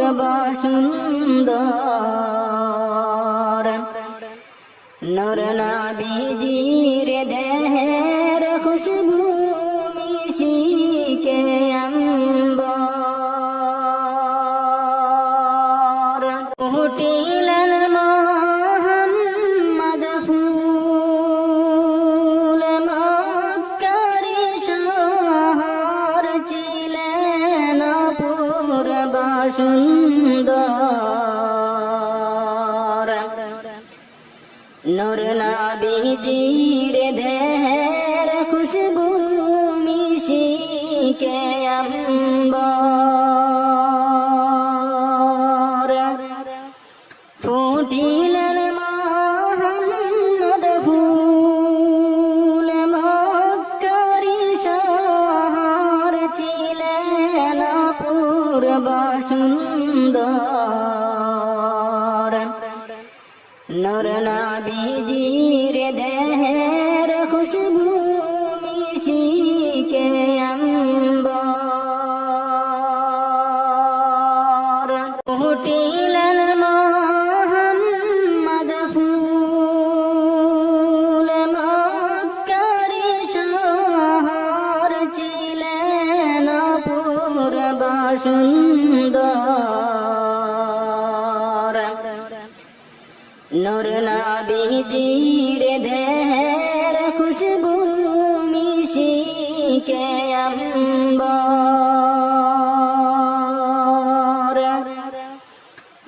পূর্বা সুন্দর নূর নবীজির দেহের খুশবু মিশিকে অম্বর ফুটিলেন মুহাম্মদ ফুল মক্কারি শহর ছিলেন পূর্বা সুন্দর নূর নবীজির দেহের খুশবু মিশিকে অম্বর ফুটিলেন মুহাম্মদ ফুল মক্কারি শহর ছিলেন পূর্বা সুন্দর নূর নবীজির দেহের খুশবু মিশিকে অম্বর ফুটিলেন মুহাম্মদ ফুল মক্কারি শহর ছিলেন পূর্বা সুন্দর নূর নবীজির দেহের খুশবু মিশিকে অম্বর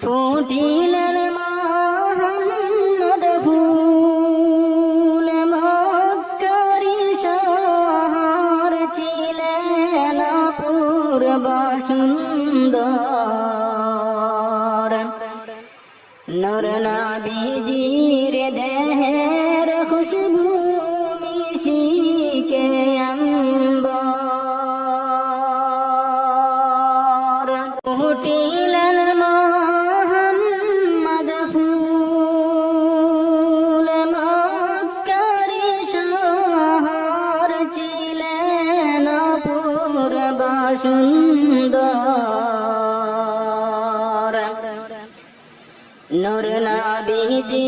ফুটিলেন মুহাম্মদ ফুল মক্কারি শহর ছিলেন পূর্বা সুন্দর নূর নবীজির দেহের খুশবু মিশিকে অম্বর ফুটিলেন মুহাম্মদ ফুল মক্কারি শহর ছিলেন পূর্বা সুন্দর নূর নবীজি